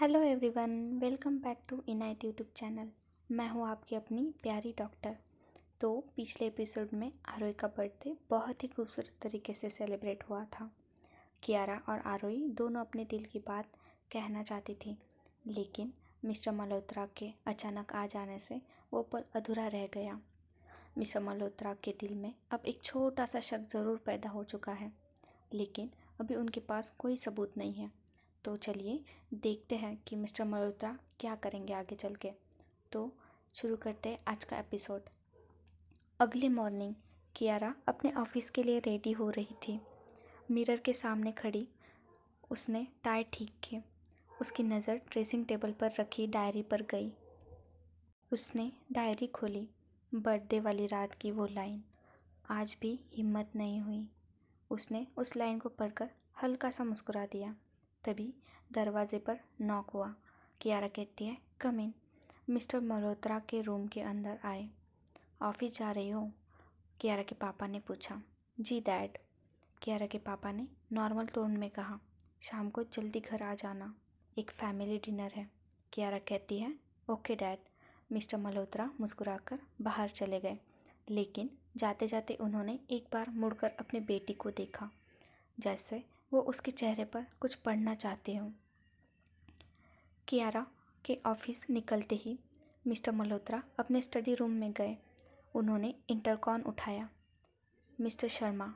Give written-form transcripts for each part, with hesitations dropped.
Hello everyone, welcome back to Inayat YouTube channel. मैं हूं आपकी अपनी प्यारी डॉक्टर। तो पिछले एपिसोड में आरोही का बर्थडे बहुत ही खूबसूरत तरीके से सेलिब्रेट हुआ था। कियारा और आरोही दोनों अपने दिल की बात कहना चाहती थी, लेकिन मिस्टर मल्होत्रा के अचानक आ जाने से वो पल अधूरा रह गया। मिस्टर मल्होत्रा के दिल में अब एक छोटा सा शक ज़रूर पैदा हो चुका है, लेकिन अभी उनके पास कोई सबूत नहीं है। तो चलिए देखते हैं कि मिस्टर मल्होत्रा क्या करेंगे आगे चल के। तो शुरू करते हैं आज का एपिसोड। अगली मॉर्निंग कियारा अपने ऑफिस के लिए रेडी हो रही थी। मिरर के सामने खड़ी उसने टाई ठीक की। उसकी नज़र ड्रेसिंग टेबल पर रखी डायरी पर गई। उसने डायरी खोली। बर्थडे वाली रात की वो लाइन, आज भी हिम्मत नहीं हुई। उसने उस लाइन को पढ़कर हल्का सा मुस्कुरा दिया। तभी दरवाजे पर नॉक हुआ। कियारा कहती है, कम इन। मिस्टर मल्होत्रा के रूम के अंदर आए। ऑफिस जा रही हो? कियारा के पापा ने पूछा। जी डैड, कियारा के पापा ने नॉर्मल टोन में कहा। शाम को जल्दी घर आ जाना, एक फैमिली डिनर है। कियारा कहती है, ओके डैड। मिस्टर मल्होत्रा मुस्कुराकर बाहर चले गए, लेकिन जाते जाते उन्होंने एक बार मुड़कर अपनी बेटी को देखा, जैसे वो उसके चेहरे पर कुछ पढ़ना चाहते हों। कियारा के ऑफिस निकलते ही मिस्टर मल्होत्रा अपने स्टडी रूम में गए। उन्होंने इंटरकॉम उठाया। मिस्टर शर्मा,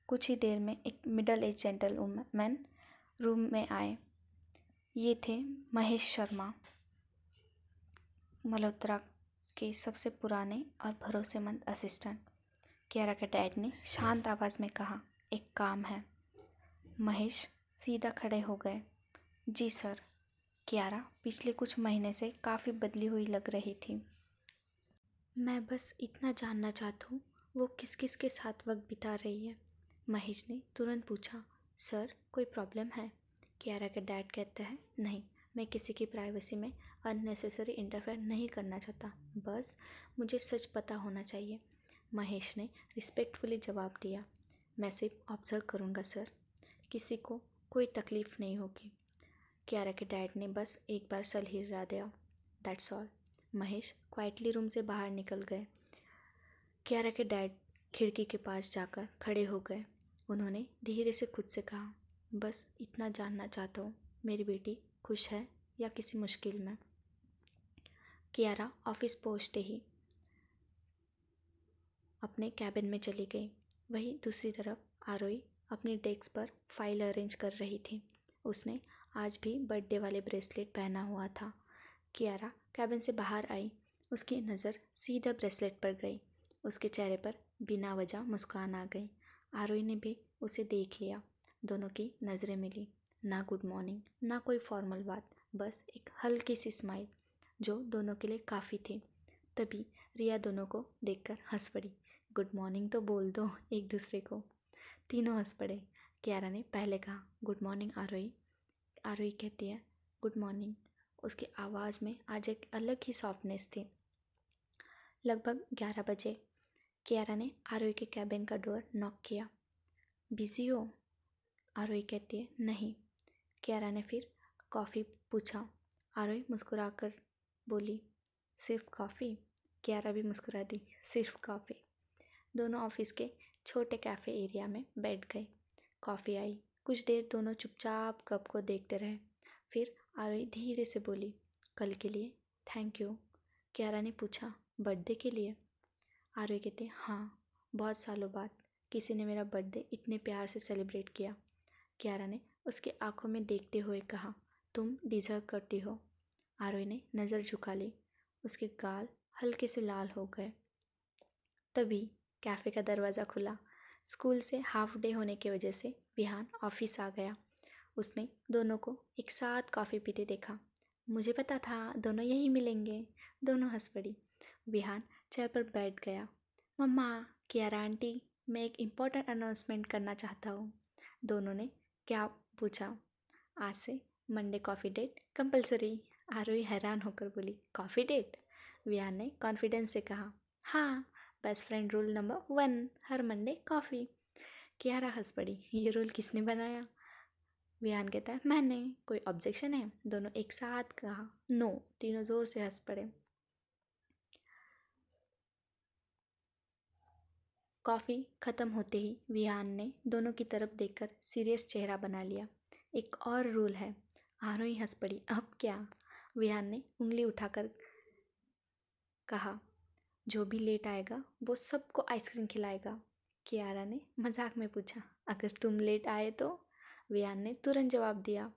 कुछ ही देर में एक मिडल एज जेंटलमैन रूम में आए। ये थे महेश शर्मा, मल्होत्रा के सबसे पुराने और भरोसेमंद असिस्टेंट। कियारा के डैड ने शांत आवाज़ में कहा, एक काम है। महेश सीधा खड़े हो गए। जी सर। कियारा पिछले कुछ महीने से काफ़ी बदली हुई लग रही थी। मैं बस इतना जानना चाहता हूँ वो किस किस के साथ वक्त बिता रही है। महेश ने तुरंत पूछा। सर, कोई प्रॉब्लम है? कियारा के डैड कहते हैं, नहीं, मैं किसी की प्राइवेसी में अननेसेसरी इंटरफेयर नहीं करना चाहता, बस मुझे सच पता होना चाहिए। महेश ने रिस्पेक्टफुली जवाब दिया, मैं सिर्फ ऑब्जर्व करूँगा सर, किसी को कोई तकलीफ़ नहीं होगी। कियारा के डैड ने बस एक बार सर हिला दिया, that's all. Mahesh quietly room से बाहर निकल गए। कियारा के डैड खिड़की के पास जाकर खड़े हो गए। उन्होंने धीरे से खुद से कहा, बस इतना जानना चाहता हूँ, मेरी बेटी खुश है या किसी मुश्किल में? कियारा ऑफिस पहुँचते ही अपने कैबिन में चली गई। वहीं दूसरी तरफ आरोही अपनी डेस्क पर फाइल अरेंज कर रही थी। उसने आज भी बर्थडे वाले ब्रेसलेट पहना हुआ था। कियारा कैबिन से बाहर आई। उसकी नज़र सीधा ब्रेसलेट पर गई। उसके चेहरे पर बिना वजह मुस्कान आ गई। आरोही ने भी उसे देख लिया। दोनों की नज़रें मिली। ना गुड मॉर्निंग, ना कोई फॉर्मल बात, बस एक हल्की सी स्माइल जो दोनों के लिए काफ़ी थी। तभी रिया दोनों को देखकर हंस पड़ी। गुड मॉर्निंग तो बोल दो एक दूसरे को। तीनों हंस पड़े। कियारा ने पहले कहा, गुड मॉर्निंग आरोही। आरोही कहती है, गुड मॉर्निंग। उसकी आवाज़ में आज एक अलग ही सॉफ्टनेस थी। लगभग 11 बजे कियारा ने आरोही के कैबिन का डोर नॉक किया। बिजी हो? आरोही कहती है, नहीं। कियारा ने फिर कॉफ़ी पूछा। आरोही मुस्कुराकर बोली, सिर्फ कॉफ़ी? कियारा भी मुस्कुरा दी, सिर्फ कॉफ़ी। दोनों ऑफिस के छोटे कैफ़े एरिया में बैठ गए। कॉफ़ी आई। कुछ देर दोनों चुपचाप कप को देखते रहे। फिर आरोही धीरे से बोली, कल के लिए थैंक यू। कियारा ने पूछा, बर्थडे के लिए? आरोही कहते, हाँ, बहुत सालों बाद किसी ने मेरा बर्थडे इतने प्यार से सेलिब्रेट किया। कियारा ने उसकी आंखों में देखते हुए कहा, तुम डिज़र्व करती हो। आरोही ने नज़र झुका ली। उसके गाल हल्के से लाल हो गए। तभी कैफ़े का दरवाज़ा खुला। स्कूल से हाफ डे होने की वजह से विहान ऑफिस आ गया। उसने दोनों को एक साथ कॉफ़ी पीते देखा। मुझे पता था दोनों यहीं मिलेंगे। दोनों हंस पड़ी। विहान चेयर पर बैठ गया। मम्मा, कियारा आंटी, मैं एक इम्पोर्टेंट अनाउंसमेंट करना चाहता हूँ। दोनों ने क्या पूछा? आज से मंडे कॉफ़ी डेट कंपलसरी। आरोही हैरान होकर बोली, कॉफ़ी डेट? विहान ने कॉन्फिडेंस से कहा, हाँ, बेस्ट फ्रेंड रूल नंबर 1, हर मंडे कॉफ़ी। कियारा हंस पड़ी, ये रूल किसने बनाया? विहान कहता है मैंने। कोई ऑब्जेक्शन है? दोनों एक साथ कहा नो। तीनों जोर से हंस पड़े। कॉफ़ी ख़त्म होते ही विहान ने दोनों की तरफ देखकर सीरियस चेहरा बना लिया। एक और रूल है। आरोही हंस पड़ी। अब क्या? विहान ने उंगली उठाकर कहा जो भी लेट आएगा वो सबको आइसक्रीम खिलाएगा। कियारा ने मजाक में पूछा अगर तुम लेट आए तो? विहान ने तुरंत जवाब दिया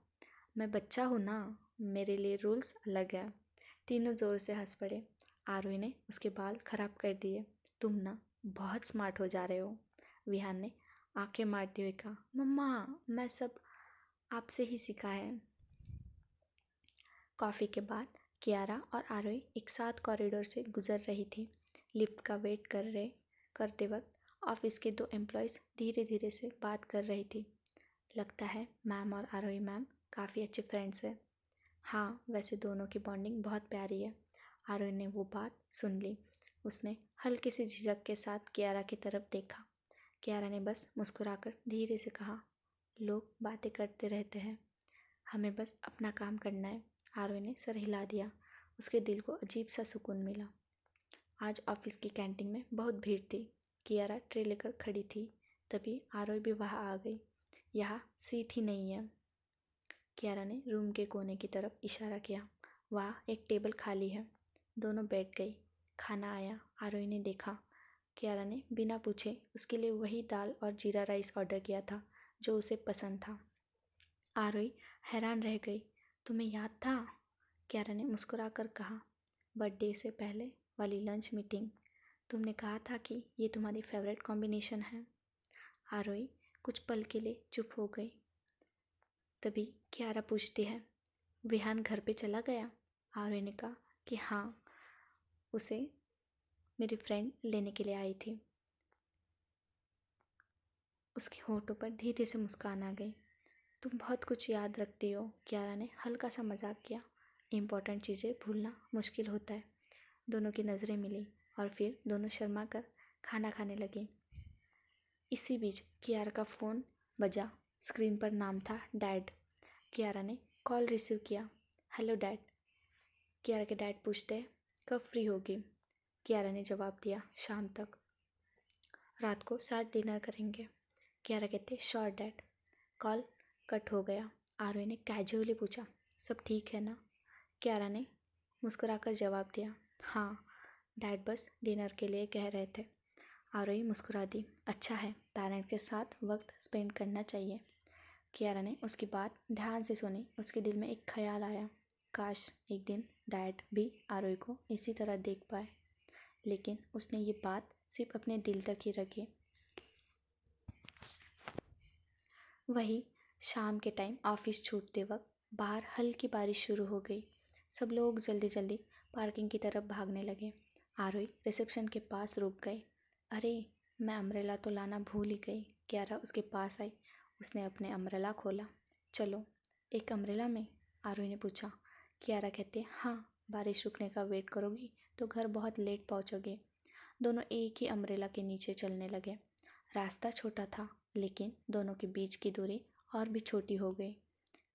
मैं बच्चा हूँ ना, मेरे लिए रूल्स अलग है। तीनों ज़ोर से हंस पड़े। आरोही ने उसके बाल खराब कर दिए। तुम ना बहुत स्मार्ट हो जा रहे हो। विहान ने आंखें मारते हुए कहा मम्मा मैं सब आपसे ही सीखा है। कॉफ़ी के बाद कियारा और आरोही एक साथ कॉरिडोर से गुजर रही थी। लिफ्ट का वेट करते वक्त ऑफिस के दो एम्प्लॉयज़ धीरे धीरे से बात कर रही थी। लगता है मैम और आरोही मैम काफ़ी अच्छे फ्रेंड्स हैं। हाँ, वैसे दोनों की बॉन्डिंग बहुत प्यारी है। आरोही ने वो बात सुन ली। उसने हल्की सी झिझक के साथ कियारा की तरफ देखा। कियारा ने बस मुस्कुराकर धीरे से कहा लोग बातें करते रहते हैं, हमें बस अपना काम करना है। आरोही ने सर हिला दिया। उसके दिल को अजीब सा सुकून मिला। आज ऑफिस की कैंटीन में बहुत भीड़ थी। कियारा ट्रे लेकर खड़ी थी। तभी आरोही भी वहाँ आ गई। यहाँ सीट ही नहीं है। कियारा ने रूम के कोने की तरफ इशारा किया। वहाँ एक टेबल खाली है। दोनों बैठ गई। खाना आया। आरोही ने देखा। कियारा ने बिना पूछे उसके लिए वही दाल और जीरा राइस ऑर्डर किया था जो उसे पसंद था। आरोही हैरान रह गई। तुम्हें याद था? कियारा ने मुस्कुराकर कहा बर्थडे से पहले वाली लंच मीटिंग, तुमने कहा था कि ये तुम्हारी फेवरेट कॉम्बिनेशन है। आरोही कुछ पल के लिए चुप हो गई। तभी कियारा पूछती है विहान घर पे चला गया? आरोही ने कहा कि हाँ, उसे मेरी फ्रेंड लेने के लिए आई थी। उसके होठों पर धीरे से मुस्कान आ गई। तुम बहुत कुछ याद रखती हो। कियारा ने हल्का सा मजाक किया। इम्पोर्टेंट चीज़ें भूलना मुश्किल होता है। दोनों की नज़रें मिली और फिर दोनों शर्मा कर खाना खाने लगे। इसी बीच कियारा का फ़ोन बजा। स्क्रीन पर नाम था डैड। कियारा ने कॉल रिसीव किया। Hello dad. कियारा के डैड पूछते कब फ्री होगी? कियारा ने जवाब दिया शाम तक, रात को साथ डिनर करेंगे। कियारा कहते श्योर डैड। कॉल कट हो गया। आरोही ने कैजुअली पूछा सब ठीक है ना? कियारा ने मुस्कुराकर जवाब दिया हाँ, डैड बस डिनर के लिए कह रहे थे। आरोही मुस्कुरा दी। अच्छा है, पेरेंट के साथ वक्त स्पेंड करना चाहिए। कियारा ने उसकी बात ध्यान से सुनी। उसके दिल में एक ख्याल आया, काश एक दिन डैड भी आरोही को इसी तरह देख पाए। लेकिन उसने ये बात सिर्फ अपने दिल तक ही रखी। वही शाम के टाइम ऑफिस छूटते वक्त बाहर हल्की बारिश शुरू हो गई। सब लोग जल्दी जल्दी पार्किंग की तरफ भागने लगे। आरोही रिसेप्शन के पास रुक गई। अरे, मैं अम्ब्रेला तो लाना भूल ही गई। कियारा उसके पास आई। उसने अपने अम्ब्रेला खोला। चलो, एक अम्ब्रेला में? आरोही ने पूछा। कियारा कहते हाँ, बारिश रुकने का वेट करोगी तो घर बहुत लेट पहुँचोगे। दोनों एक ही अम्ब्रेला के नीचे चलने लगे। रास्ता छोटा था लेकिन दोनों के बीच की दूरी और भी छोटी हो गई।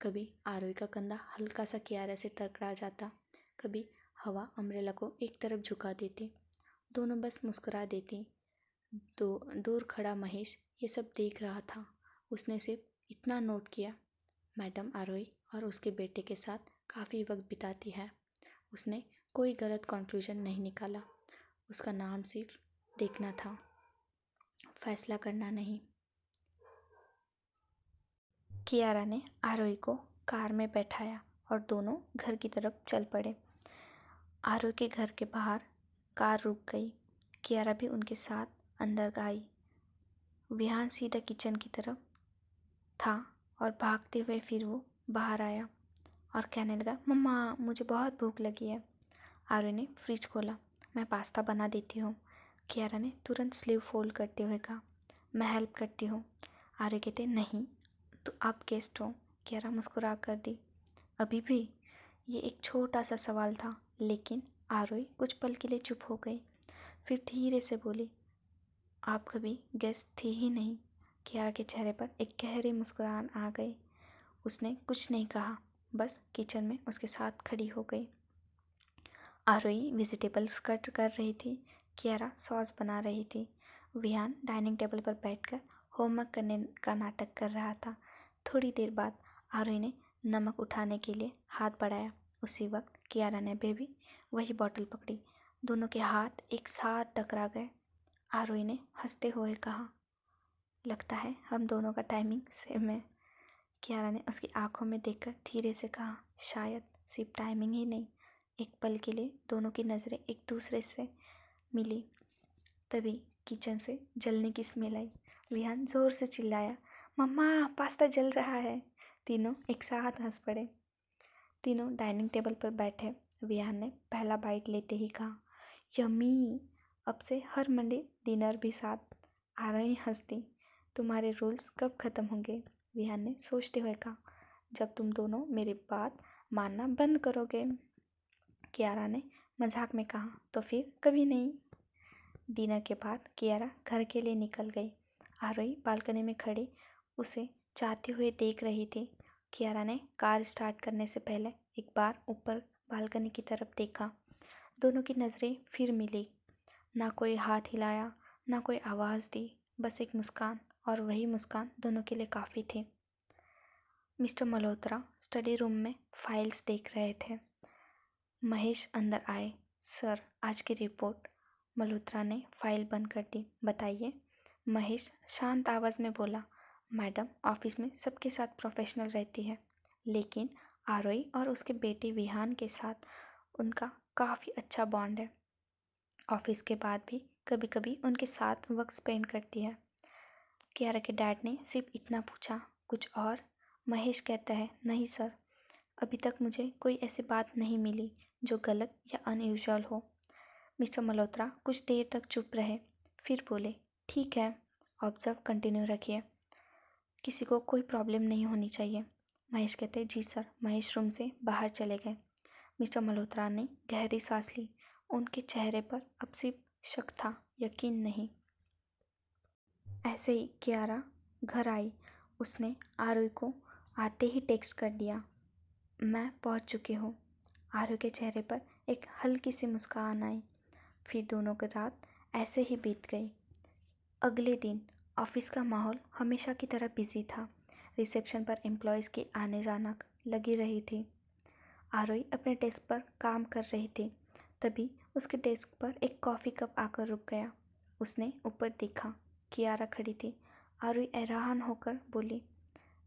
कभी आरोही का कंधा हल्का सा कियारा से टकरा जाता, कभी हवा अम्ब्रेला को एक तरफ झुका देती। दोनों बस मुस्कुरा देती। दूर खड़ा महेश ये सब देख रहा था। उसने सिर्फ इतना नोट किया, मैडम आरोही और उसके बेटे के साथ काफ़ी वक्त बिताती है। उसने कोई गलत कंक्लूजन नहीं निकाला। उसका नाम सिर्फ देखना था, फैसला करना नहीं। कियारा ने आरोही को कार में बैठाया और दोनों घर की तरफ चल पड़े। आरोही के घर के बाहर कार रुक गई। कियारा भी उनके साथ अंदर आई। विहान सीधा किचन की तरफ था और भागते हुए फिर वो बाहर आया और कहने लगा मम्मा मुझे बहुत भूख लगी है। आरोही ने फ्रिज खोला। मैं पास्ता बना देती हूँ। कियारा ने तुरंत स्लीव फोल्ड करते हुए कहा मैं हेल्प करती हूँ। आरोही कहते नहीं, तो आप गेस्ट हो। कियारा मुस्कुरा कर दी। अभी भी? ये एक छोटा सा सवाल था, लेकिन आरोही कुछ पल के लिए चुप हो गई। फिर धीरे से बोली आप कभी गेस्ट थे ही नहीं। कियारा के चेहरे पर एक गहरी मुस्कुराहट आ गई। उसने कुछ नहीं कहा, बस किचन में उसके साथ खड़ी हो गई। आरोही वेजिटेबल्स कट कर रही थी, कियारा सॉस बना रही थी, विहान डाइनिंग टेबल पर बैठकर होमवर्क करने का नाटक कर रहा था। थोड़ी देर बाद आरोही ने नमक उठाने के लिए हाथ बढ़ाया। उसी वक्त कियारा ने भी वही बॉटल पकड़ी। दोनों के हाथ एक साथ टकरा गए। आरोही ने हंसते हुए कहा, लगता है हम दोनों का टाइमिंग सेम है। कियारा ने उसकी आंखों में देखकर धीरे से कहा, शायद सिर्फ टाइमिंग ही नहीं। एक पल के लिए दोनों की नज़रें एक दूसरे से मिली। तभी किचन से जलने की स्मेल आई। विहान जोर से चिल्लाया, मम्मा पास्ता जल रहा है। तीनों एक साथ हंस पड़े। तीनों डाइनिंग टेबल पर बैठे। विहान ने पहला बाइट लेते ही कहा, यम्मी, अब से हर मंडे डिनर भी साथ। आरोही हंसती, तुम्हारे रूल्स कब ख़त्म होंगे? विहान ने सोचते हुए कहा, जब तुम दोनों मेरी बात मानना बंद करोगे। कियारा ने मजाक में कहा, तो फिर कभी नहीं। डिनर के बाद कियारा घर के लिए निकल गई। आरोही बालकनी में खड़ी उसे जाते हुए देख रही थी। कियारा ने कार स्टार्ट करने से पहले एक बार ऊपर बालकनी की तरफ देखा। दोनों की नज़रें फिर मिली। ना कोई हाथ हिलाया, ना कोई आवाज़ दी, बस एक मुस्कान, और वही मुस्कान दोनों के लिए काफ़ी थी। मिस्टर मल्होत्रा स्टडी रूम में फाइल्स देख रहे थे। महेश अंदर आए। सर, आज की रिपोर्ट। मल्होत्रा ने फाइल बंद कर दी। बताइए। महेश शांत आवाज़ में बोला, मैडम ऑफिस में सबके साथ प्रोफेशनल रहती है, लेकिन आरोही और उसके बेटे विहान के साथ उनका काफ़ी अच्छा बॉन्ड है। ऑफिस के बाद भी कभी कभी उनके साथ वक्त स्पेंड करती है। कियारा के डैड ने सिर्फ इतना पूछा, कुछ और? महेश कहता है, नहीं सर, अभी तक मुझे कोई ऐसी बात नहीं मिली जो गलत या अनयूजुअल हो। मिस्टर मल्होत्रा कुछ देर तक चुप रहे, फिर बोले, ठीक है, ऑब्जर्व कंटिन्यू रखिए, किसी को कोई प्रॉब्लम नहीं होनी चाहिए। महेश कहते, जी सर। महेश रूम से बाहर चले गए। मिस्टर मल्होत्रा ने गहरी सांस ली। उनके चेहरे पर अब सिर्फ शक था, यकीन नहीं। ऐसे ही कियारा घर आई। उसने आरोही को आते ही टेक्स्ट कर दिया, मैं पहुंच चुकी हूँ। आरोही के चेहरे पर एक हल्की सी मुस्कान आई। फिर दोनों की रात ऐसे ही बीत गई। अगले दिन ऑफिस का माहौल हमेशा की तरह बिजी था। रिसेप्शन पर एम्प्लॉयज़ की आने जाना लगी रही थी। आरोही अपने डेस्क पर काम कर रही थी। तभी उसके डेस्क पर एक कॉफ़ी कप आकर रुक गया। उसने ऊपर देखा, कियारा खड़ी थी। आरोही हैरान होकर बोली,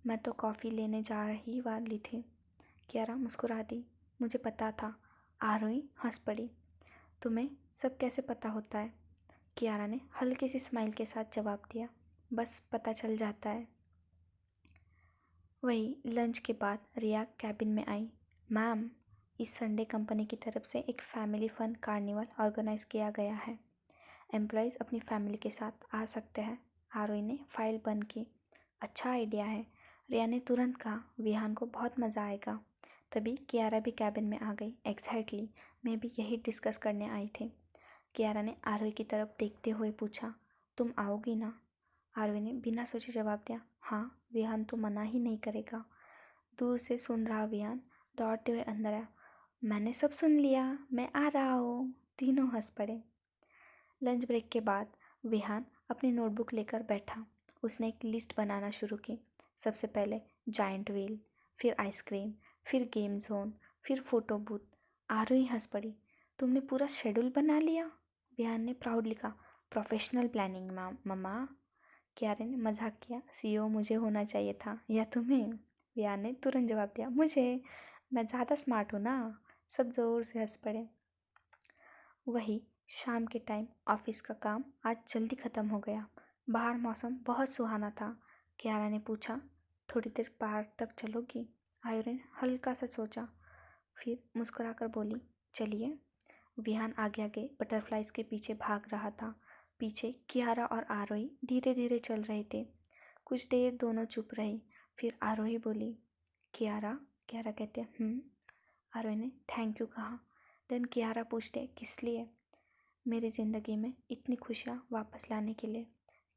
मैं तो कॉफ़ी लेने जा रही वाली थी। कियारा मुस्कुरा दी, मुझे पता था। आरोही हंस पड़ी, तुम्हें सब कैसे पता होता है? कियारा ने हल्की सी स्माइल के साथ जवाब दिया, बस पता चल जाता है। वही लंच के बाद रिया कैबिन में आई। मैम, इस संडे कंपनी की तरफ से एक फैमिली फन कार्निवल ऑर्गेनाइज किया गया है। एम्प्लॉयज़ अपनी फैमिली के साथ आ सकते हैं। आरोही ने फाइल बंद की। अच्छा आइडिया है। रिया ने तुरंत कहा, विहान को बहुत मज़ा आएगा। तभी कियारा भी कैबिन में आ गई। एग्जैक्टली, मैं भी यही डिस्कस करने आई थी। कियारा ने आरोही की तरफ देखते हुए पूछा, तुम आओगी ना? आरोही ने बिना सोचे जवाब दिया, हाँ, विहान तो मना ही नहीं करेगा। दूर से सुन रहा विहान दौड़ते हुए अंदर आया, मैंने सब सुन लिया, मैं आ रहा हूँ। तीनों हंस पड़े। लंच ब्रेक के बाद विहान अपनी नोटबुक लेकर बैठा। उसने एक लिस्ट बनाना शुरू की। सबसे पहले जायंट व्हील, फिर आइसक्रीम, फिर गेम जोन, फिर फोटो बूथ। आरोही हंस पड़ी, तुमने पूरा शेड्यूल बना लिया? विहान ने प्राउडली कहा, प्रोफेशनल प्लानिंग मम्मा। कियारा ने मजाक किया, सीईओ मुझे होना चाहिए था, या तुम्हें? विहान ने तुरंत जवाब दिया, मुझे, मैं ज़्यादा स्मार्ट हूँ ना। सब ज़ोर से हंस पड़े। वही शाम के टाइम ऑफिस का काम आज जल्दी ख़त्म हो गया। बाहर मौसम बहुत सुहाना था। कियारा ने पूछा, थोड़ी देर पार्क तक चलोगी? आरोही ने हल्का सा सोचा, फिर मुस्कुराकर बोली, चलिए। विहान आगे आगे बटरफ्लाइज के पीछे भाग रहा था। पीछे कियारा और आरोही धीरे धीरे चल रहे थे। कुछ देर दोनों चुप रही। फिर आरोही बोली, कियारा? कियारा कहते, आरोही ने थैंक यू कहा। देन कियारा पूछते, किस लिए? मेरी ज़िंदगी में इतनी खुशियाँ वापस लाने के लिए।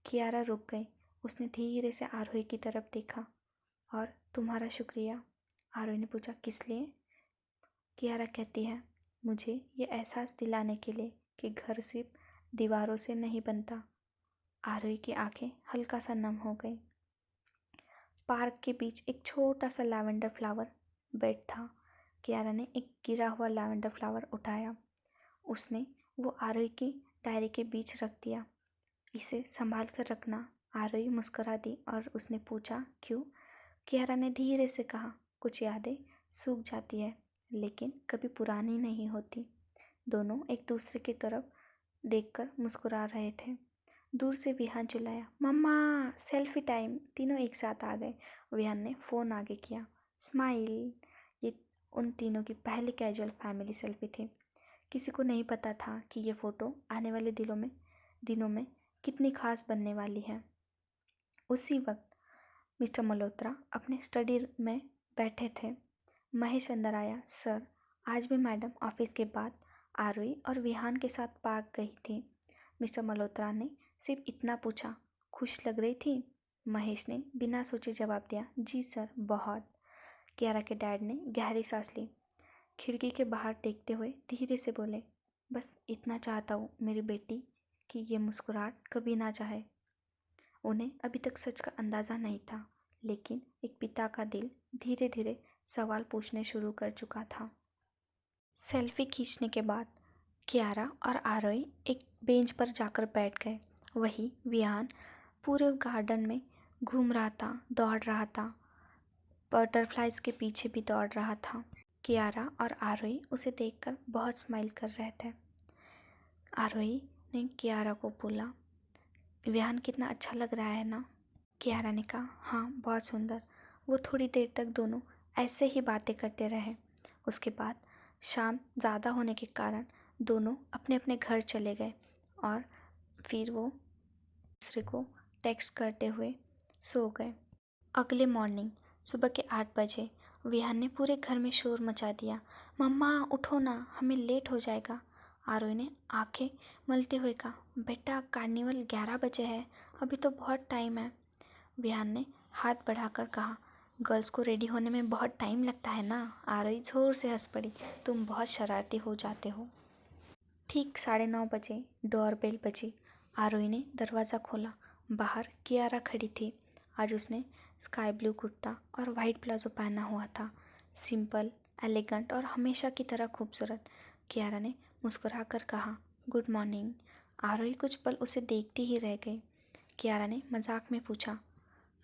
कियारा रुक गई। उसने धीरे से आरोही की तरफ देखा और तुम्हारा शुक्रिया। आरोही ने पूछा, किस लिए? कियारा कहती है, मुझे ये एहसास दिलाने के लिए कि घर सिर्फ दीवारों से नहीं बनता। आरोही की आंखें हल्का सा नम हो गई। पार्क के बीच एक छोटा सा लैवेंडर फ्लावर बेड था। कियारा ने एक गिरा हुआ लैवेंडर फ्लावर उठाया। उसने वो आरोही की डायरी के बीच रख दिया। इसे संभाल कर रखना। आरोही मुस्कुरा दी और उसने पूछा, क्यों? कियारा ने धीरे से कहा, कुछ यादें सूख जाती है लेकिन कभी पुरानी नहीं होती। दोनों एक दूसरे की तरफ देखकर मुस्कुरा रहे थे। दूर से विहान चिल्लाया, मम्मा सेल्फी टाइम। तीनों एक साथ आ गए। विहान ने फ़ोन आगे किया। स्माइल। ये उन तीनों की पहली कैजुअल फैमिली सेल्फी थी। किसी को नहीं पता था कि ये फ़ोटो आने वाले दिनों में कितनी खास बनने वाली है। उसी वक्त मिस्टर मल्होत्रा अपने स्टडी में बैठे थे। महेश अंदर आया। सर, आज भी मैडम ऑफिस के बाद आरोही और विहान के साथ पार्क गई थी। मिस्टर मल्होत्रा ने सिर्फ इतना पूछा, खुश लग रही थी? महेश ने बिना सोचे जवाब दिया, जी सर, बहुत। कियारा के डैड ने गहरी सांस ली। खिड़की के बाहर देखते हुए धीरे से बोले, बस इतना चाहता हूँ मेरी बेटी कि ये मुस्कुराहट कभी ना चाहे। उन्हें अभी तक सच का अंदाज़ा नहीं था, लेकिन एक पिता का दिल धीरे धीरे सवाल पूछने शुरू कर चुका था। सेल्फी खींचने के बाद कियारा और आरोही एक बेंच पर जाकर बैठ गए। वही विहान पूरे गार्डन में घूम रहा था, दौड़ रहा था, बटरफ्लाइज के पीछे भी दौड़ रहा था। कियारा और आरोही उसे देखकर बहुत स्माइल कर रहे थे। आरोही ने कियारा को बोला, विहान कितना अच्छा लग रहा है ना? कियारा ने कहा, हाँ बहुत सुंदर। वो थोड़ी देर तक दोनों ऐसे ही बातें करते रहे। उसके बाद शाम ज़्यादा होने के कारण दोनों अपने अपने घर चले गए और फिर वो दूसरे को टेक्स्ट करते हुए सो गए। अगले मॉर्निंग सुबह के 8 बजे विहान ने पूरे घर में शोर मचा दिया। मम्मा उठो ना, हमें लेट हो जाएगा। आरोही ने आंखें मलते हुए कहा, बेटा कार्निवल 11 बजे है, अभी तो बहुत टाइम है। विहान ने हाथ बढ़ाकर कहा, गर्ल्स को रेडी होने में बहुत टाइम लगता है ना। आरोही जोर से हंस पड़ी, तुम बहुत शरारती हो जाते हो। ठीक 9:30 बजे डोरबेल बजी। आरोही ने दरवाज़ा खोला। बाहर कियारा खड़ी थी। आज उसने स्काई ब्लू कुर्ता और वाइट प्लाजो पहना हुआ था। सिंपल, एलिगेंट और हमेशा की तरह खूबसूरत। कियारा ने मुस्कुरा कर कहा, गुड मॉर्निंग। आरोही कुछ पल उसे देखती ही रह गई। कियारा ने मजाक में पूछा,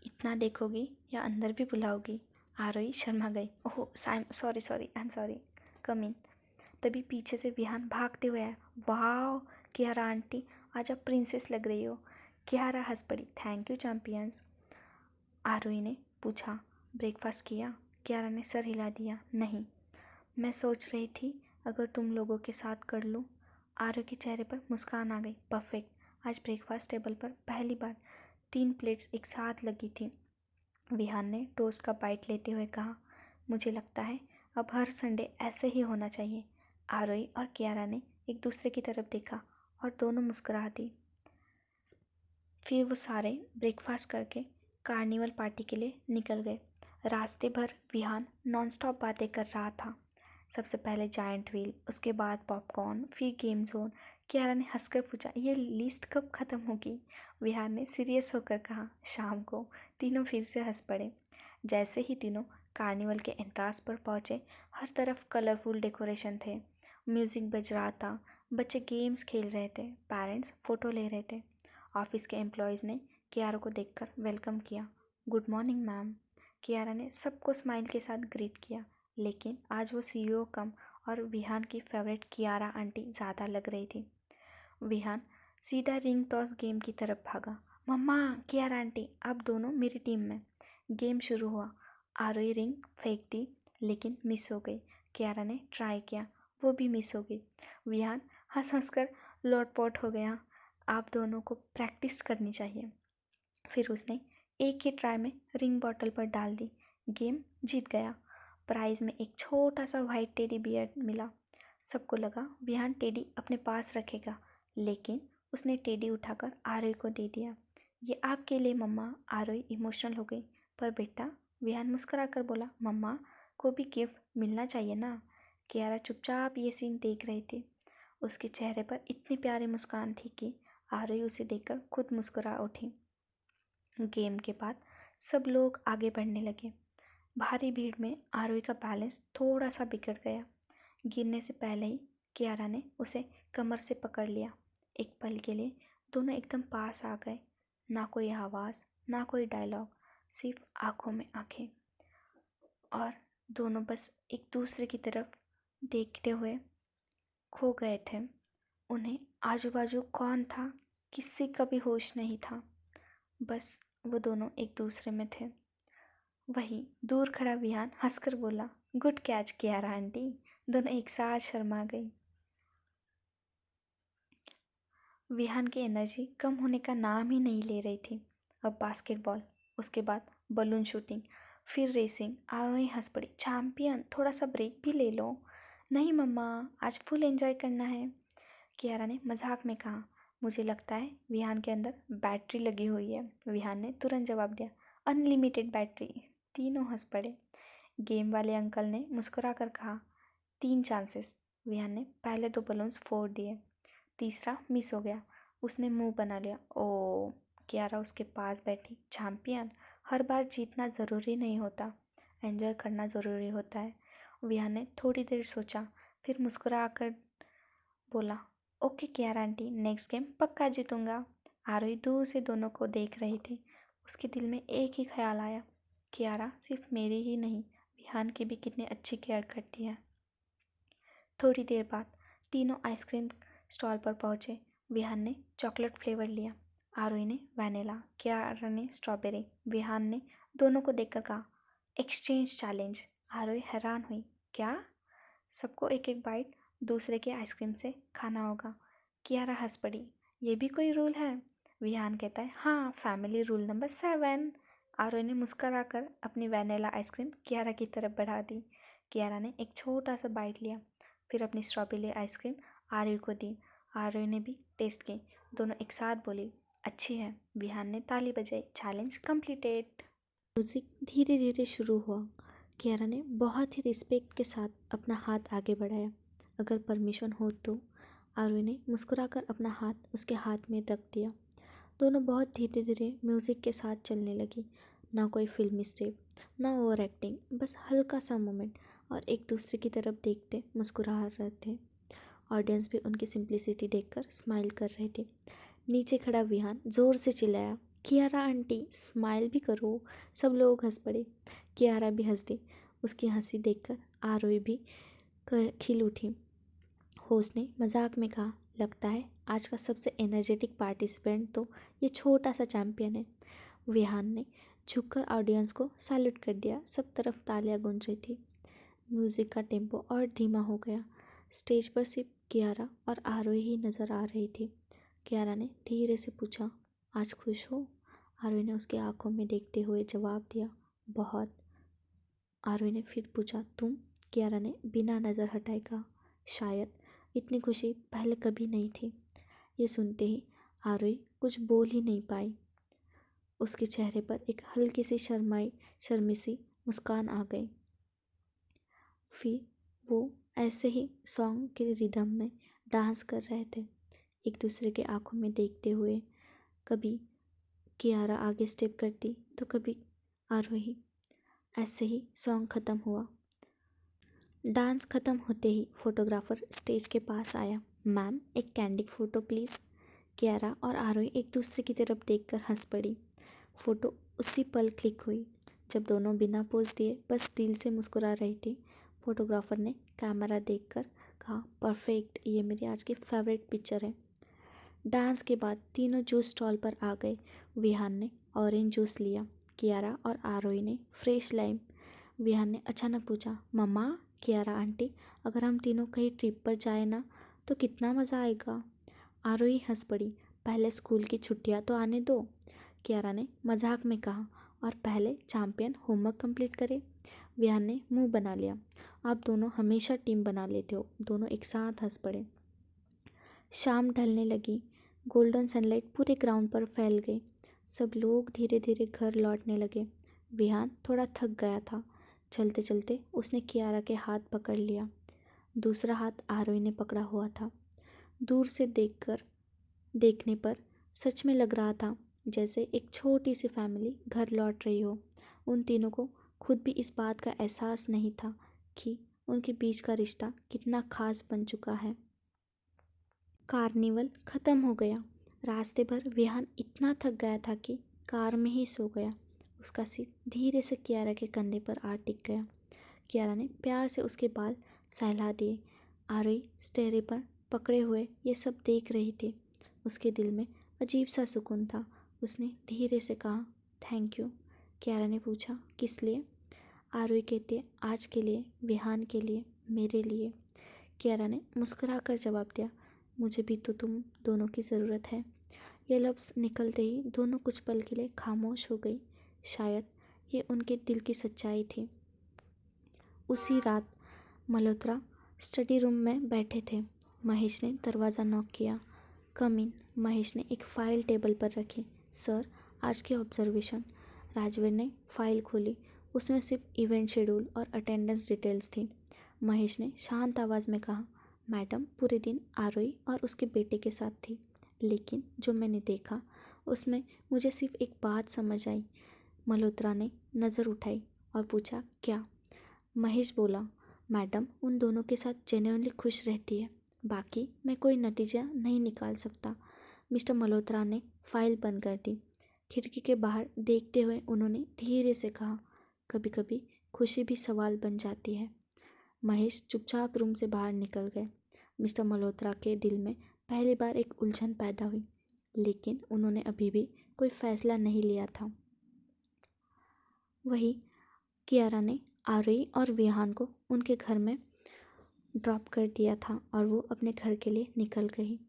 इतना देखोगी या अंदर भी बुलाओगी? आरोही शर्मा गई। Oh sorry sorry, I am sorry, come in. तभी पीछे से विहान भागते हुए आया। वाह कियारा आंटी, आज आप प्रिंसेस लग रही हो। कियारा हंस पड़ी। Thank you champions. आरोही ने पूछा, ब्रेकफास्ट किया? कियारा ने सर हिला दिया, नहीं, मैं सोच रही थी अगर तुम लोगों के साथ कर लूँ। आरोही के चेहरे पर मुस्कान आ गई। परफेक्ट। आज ब्रेकफास्ट टेबल पर पहली बार 3 प्लेट्स एक साथ लगी थी। विहान ने टोस्ट का बाइट लेते हुए कहा, मुझे लगता है अब हर संडे ऐसे ही होना चाहिए। आरोही और कियारा ने एक दूसरे की तरफ देखा और दोनों मुस्कुरा दी। फिर वो सारे ब्रेकफास्ट करके कार्निवल पार्टी के लिए निकल गए। रास्ते भर विहान नॉनस्टॉप बातें कर रहा था। सबसे पहले जायंट व्हील, उसके बाद पॉपकॉर्न, फिर गेम जोन। कियारा ने हंसकर पूछा, ये लिस्ट कब ख़त्म होगी? विहान ने सीरियस होकर कहा, शाम को। तीनों फिर से हंस पड़े। जैसे ही तीनों कार्निवल के एंट्रेंस पर पहुँचे, हर तरफ कलरफुल डेकोरेशन थे, म्यूज़िक बज रहा था, बच्चे गेम्स खेल रहे थे, पेरेंट्स फ़ोटो ले रहे थे। ऑफिस के एम्प्लॉयज़ ने कियारा को देखकर वेलकम किया। Good morning ma'am. कियारा ने सबको स्माइल के साथ ग्रीट किया, लेकिन आज वो सीईओ कम और विहान की फेवरेट कियारा आंटी ज़्यादा लग रही थी। विहान सीधा रिंग टॉस गेम की तरफ भागा। मम्मा, कियारा आंटी, आप दोनों मेरी टीम में। गेम शुरू हुआ। आरोही रिंग फेंक दी लेकिन मिस हो गई। कियारा ने ट्राई किया, वो भी मिस हो गई। विहान हंस हंस कर लोटपोट हो गया। आप दोनों को प्रैक्टिस करनी चाहिए। फिर उसने एक ही ट्राई में रिंग बॉटल पर डाल दी। गेम जीत गया। प्राइज़ में एक छोटा सा वाइट टेडी बियर मिला। सबको लगा विहान टेडी अपने पास रखेगा, लेकिन उसने टेडी उठाकर आरोही को दे दिया। ये आपके लिए मम्मा। आरोही इमोशनल हो गई, पर बेटा विहान मुस्कुराकर बोला, मम्मा को भी गिफ्ट मिलना चाहिए ना। कियारा चुपचाप ये सीन देख रही थी। उसके चेहरे पर इतनी प्यारी मुस्कान थी कि आरोही उसे देखकर खुद मुस्कुरा उठी। गेम के बाद सब लोग आगे बढ़ने लगे। भारी भीड़ में आरोही का बैलेंस थोड़ा सा बिगड़ गया। गिरने से पहले ही कियारा ने उसे कमर से पकड़ लिया। एक पल के लिए दोनों एकदम पास आ गए। ना कोई आवाज़, ना कोई डायलॉग, सिर्फ आंखों में आंखें। और दोनों बस एक दूसरे की तरफ देखते हुए खो गए थे। उन्हें आजू बाजू कौन था किसी का भी होश नहीं था। बस वो दोनों एक दूसरे में थे। वहीं दूर खड़ा विहान हंसकर बोला, गुड कैच कियारा आंटी। दोनों एक साथ शर्मा गई। विहान की एनर्जी कम होने का नाम ही नहीं ले रही थी। अब बास्केटबॉल, उसके बाद बलून शूटिंग, फिर रेसिंग। आरोही हंस पड़ी, चैंपियन थोड़ा सा ब्रेक भी ले लो। नहीं मम्मा, आज फुल एंजॉय करना है, कियारा ने मजाक में कहा। मुझे लगता है विहान के अंदर बैटरी लगी हुई है। विहान ने तुरंत जवाब दिया, अनलिमिटेड बैटरी। तीनों हंस पड़े। गेम वाले अंकल ने मुस्कुरा कर कहा, 3 चांसेस। विहान ने पहले 2 बलून्स फोड़ दिए, तीसरा मिस हो गया। उसने मुंह बना लिया। ओ, कियारा उसके पास बैठी, चैंपियन हर बार जीतना ज़रूरी नहीं होता, एंजॉय करना ज़रूरी होता है। विहान ने थोड़ी देर सोचा, फिर मुस्कुरा कर बोला, okay Kiara aunty, next game पक्का जीतूंगा। आरोही दूर से दोनों को देख रही थी। उसके दिल में एक ही ख्याल आया, कियारा सिर्फ मेरी ही नहीं, विहान की भी कितनी अच्छी केयर करती है। थोड़ी देर बाद तीनों आइसक्रीम स्टॉल पर पहुंचे। विहान ने चॉकलेट फ्लेवर लिया, आरोही ने वैनिला, कियारा ने स्ट्रॉबेरी। विहान ने दोनों को देखकर कहा, एक्सचेंज चैलेंज। आरोही हैरान हुई, क्या? सबको एक एक बाइट दूसरे के आइसक्रीम से खाना होगा। कियारा हंस पड़ी, ये भी कोई रूल है? विहान कहता है, हाँ, फैमिली रूल नंबर 7। आरोही ने मुस्कुरा कर अपनी वैनिला आइसक्रीम कियारा की तरफ बढ़ा दी। कियारा ने एक छोटा सा बाइट लिया, फिर अपनी स्ट्रॉबेरी आइसक्रीम आरोही को दी। आरोही ने भी टेस्ट की। दोनों एक साथ बोली, अच्छी है। विहान ने ताली बजाई, चैलेंज कंप्लीटेड। म्यूजिक धीरे धीरे शुरू हुआ। कियारा ने बहुत ही रिस्पेक्ट के साथ अपना हाथ आगे बढ़ाया। अगर परमिशन हो तो। आरोही ने मुस्कुराकर अपना हाथ उसके हाथ में रख दिया। दोनों बहुत धीरे धीरे म्यूज़िक के साथ चलने लगी। ना कोई फिल्मी स्टेप, ना ओवर एक्टिंग, बस हल्का सा मोमेंट, और एक दूसरे की तरफ देखते मुस्कुरा रहे थे। ऑडियंस भी उनकी सिंप्लिसिटी देखकर स्माइल कर रहे थे। नीचे खड़ा विहान जोर से चिल्लाया, कियारा आंटी स्माइल भी करो। सब लोग हंस पड़े। कियारा भी हंस दी। उसकी हंसी देखकर आरोही भी खिल उठी। होस्ट ने मजाक में कहा, लगता है आज का सबसे एनर्जेटिक पार्टिसिपेंट तो ये छोटा सा चैंपियन है। विहान ने झुककर ऑडियंस को सैल्यूट कर दिया। सब तरफ तालियां गूंज रही थी। म्यूजिक का टेम्पो और धीमा हो गया। स्टेज पर सिर्फ कियारा और आरोही ही नजर आ रही थी। कियारा ने धीरे से पूछा, आज खुश हो? आरोही ने उसकी आंखों में देखते हुए जवाब दिया, बहुत। आरोही ने फिर पूछा, तुम? कियारा ने बिना नज़र हटाए कहा, शायद। इतनी खुशी पहले कभी नहीं थी। ये सुनते ही आरोही कुछ बोल ही नहीं पाई। उसके चेहरे पर एक हल्की सी शर्मी सी मुस्कान आ गई। फिर वो ऐसे ही सॉन्ग के रिदम में डांस कर रहे थे, एक दूसरे के आंखों में देखते हुए। कभी कियारा आगे स्टेप करती तो कभी आरोही। ऐसे ही सॉन्ग ख़त्म हुआ। डांस ख़त्म होते ही फोटोग्राफर स्टेज के पास आया। मैम, एक कैंडिड फ़ोटो प्लीज़। कियारा और आरोही एक दूसरे की तरफ देखकर हंस पड़ी। फ़ोटो उसी पल क्लिक हुई जब दोनों बिना पोज दिए बस दिल से मुस्कुरा रही थी। फोटोग्राफर ने कैमरा देखकर कहा, परफेक्ट, ये मेरी आज की फेवरेट पिक्चर है। डांस के बाद तीनों जूस स्टॉल पर आ गए। विहान ने ऑरेंज जूस लिया, कियारा और आरोही ने फ्रेश लाइम। विहान ने अचानक पूछा, मम्मा, कियारा आंटी, अगर हम तीनों कहीं ट्रिप पर जाए ना तो कितना मज़ा आएगा? आरोही हंस पड़ी, पहले स्कूल की छुट्टियां तो आने दो। कियारा ने मजाक में कहा, और पहले चैंपियन होमवर्क कंप्लीट करे। विहान ने मुंह बना लिया, आप दोनों हमेशा टीम बना लेते हो। दोनों एक साथ हंस पड़े। शाम ढलने लगी। गोल्डन सनलाइट पूरे ग्राउंड पर फैल गई। सब लोग धीरे धीरे घर लौटने लगे। विहान थोड़ा थक गया था। चलते चलते उसने कियारा के हाथ पकड़ लिया। दूसरा हाथ आरोही ने पकड़ा हुआ था। दूर से देखने पर सच में लग रहा था जैसे एक छोटी सी फैमिली घर लौट रही हो। उन तीनों को खुद भी इस बात का एहसास नहीं था कि उनके बीच का रिश्ता कितना खास बन चुका है। कार्निवल खत्म हो गया। रास्ते भर विहान इतना थक गया था कि कार में ही सो गया। उसका सिर धीरे से कियारा के कंधे पर आ टिक गया। कियारा ने प्यार से उसके बाल सहला दिए। आरोही स्टेरे पर पकड़े हुए ये सब देख रही थी। उसके दिल में अजीब सा सुकून था। उसने धीरे से कहा, थैंक यू। कियारा ने पूछा, किस लिए? आरोही कहती, आज के लिए, विहान के लिए, मेरे लिए। कियारा ने मुस्कुराकर जवाब दिया, मुझे भी तो तुम दोनों की ज़रूरत है। ये लफ्ज़ निकलते ही दोनों कुछ पल के लिए खामोश हो गई। शायद ये उनके दिल की सच्चाई थी। उसी रात मल्होत्रा स्टडी रूम में बैठे थे। महेश ने दरवाज़ा नॉक किया। कम इन। महेश ने एक फ़ाइल टेबल पर रखी। सर, आज की ऑब्जर्वेशन। राजवीर ने फ़ाइल खोली। उसमें सिर्फ इवेंट शेड्यूल और अटेंडेंस डिटेल्स थी। महेश ने शांत आवाज़ में कहा, मैडम पूरे दिन आरोही और उसके बेटे के साथ थी, लेकिन जो मैंने देखा उसमें मुझे सिर्फ एक बात समझ आई। मल्होत्रा ने नज़र उठाई और पूछा, क्या? महेश बोला, मैडम उन दोनों के साथ जेन्युइनली खुश रहती है, बाकी मैं कोई नतीजा नहीं निकाल सकता। मिस्टर मल्होत्रा ने फाइल बंद कर दी। खिड़की के बाहर देखते हुए उन्होंने धीरे से कहा, कभी कभी खुशी भी सवाल बन जाती है। महेश चुपचाप रूम से बाहर निकल गए। मिस्टर मल्होत्रा के दिल में पहली बार एक उलझन पैदा हुई, लेकिन उन्होंने अभी भी कोई फैसला नहीं लिया था। वही कियारा ने आरोही और विहान को उनके घर में ड्रॉप कर दिया था और वो अपने घर के लिए निकल गई।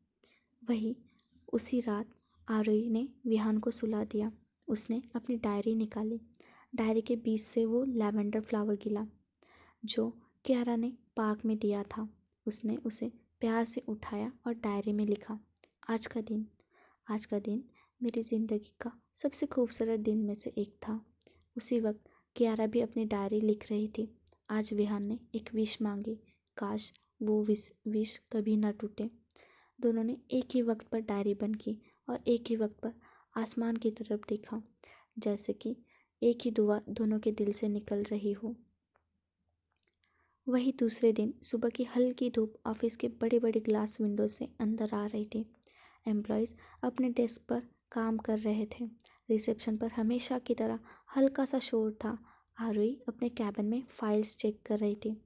वही उसी रात आरोही ने विहान को सुला दिया। उसने अपनी डायरी निकाली। डायरी के बीच से वो लैवेंडर फ्लावर गिला जो कियारा ने पार्क में दिया था। उसने उसे प्यार से उठाया और डायरी में लिखा, आज का दिन मेरी ज़िंदगी का सबसे खूबसूरत दिन में से एक था। उसी वक्त कियारा भी अपनी डायरी लिख रही थी। आज विहान ने एक विश मांगी, काश वो विश कभी ना टूटे। दोनों ने एक ही वक्त पर डायरी बंद की और एक ही वक्त पर आसमान की तरफ देखा, जैसे कि एक ही दुआ दोनों के दिल से निकल रही हो। वही दूसरे दिन सुबह की हल्की धूप ऑफिस के बड़े बड़े ग्लास विंडो से अंदर आ रही थी। एम्प्लॉयज़ अपने डेस्क पर काम कर रहे थे। रिसेप्शन पर हमेशा की तरह हल्का सा शोर था। आरोही अपने कैबिन में फाइल्स चेक कर रही थी।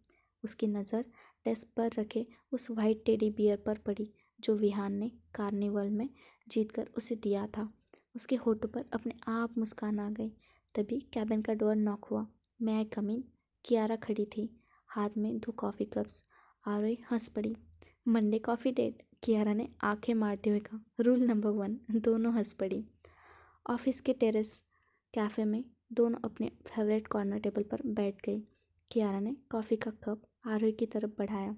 उसकी नज़र डेस्क पर रखे उस वाइट टेडी बियर पर पड़ी जो विहान ने कार्निवल में जीतकर उसे दिया था। उसके होठों पर अपने आप मुस्कान आ गई। तभी कैबिन का डोर नॉक हुआ। मैं आई कम इन? कियारा खड़ी थी, हाथ में 2 कॉफ़ी कप्स। आरोही हंस पड़ी। Monday coffee date? कियारा ने आंखें मारते हुए कहा, रूल नंबर 1। दोनों हंस पड़ी। ऑफिस के टेरेस कैफ़े में दोनों अपने फेवरेट कॉर्नर टेबल पर बैठ गई। कियारा ने कॉफ़ी का कप आरोही की तरफ बढ़ाया।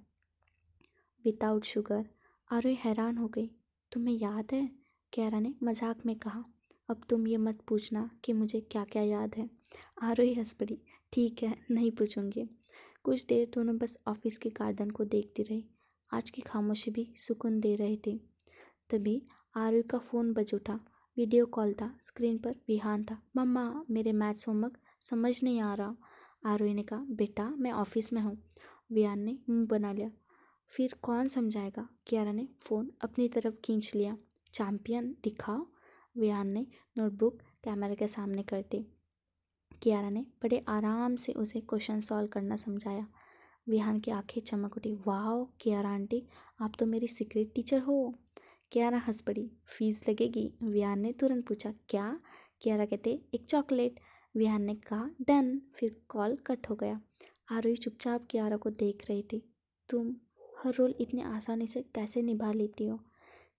Without sugar. आरोही हैरान हो गई। तुम्हें याद है? कियारा ने मजाक में कहा। अब तुम ये मत पूछना कि मुझे क्या क्या याद है। आरोही हंस पड़ी। ठीक है, नहीं पूछूंगी। कुछ देर दोनों बस ऑफिस के गार्डन को देखती रही। आज की खामोशी भी सुकून दे रही थी। तभी आरोही का फ़ोन बज उठा। वीडियो कॉल था। स्क्रीन पर विहान था। मम्मा, मेरे मैथ्स होमवर्क समझ नहीं आ रहा। आरोही ने कहा, बेटा मैं ऑफिस में हूँ। विहान ने मुंह बना लिया। फिर कौन समझाएगा? कियारा ने फ़ोन अपनी तरफ खींच लिया। चैंपियन दिखाओ। विहान ने नोटबुक कैमरे के सामने कर दी। कियारा ने बड़े आराम से उसे क्वेश्चन सॉल्व करना समझाया। विहान की आंखें चमक उठी। वाह कियारा आंटी, आप तो मेरी सीक्रेट टीचर हो। कियारा हंस पड़ी। फीस लगेगी? विहान ने तुरंत पूछा। क्या? कियारा कहते, एक चॉकलेट। विहान ने कहा, डन। फिर कॉल कट हो गया। आरोही चुपचाप कियारा को देख रही थी। तुम हर रोल इतनी आसानी से कैसे निभा लेती हो?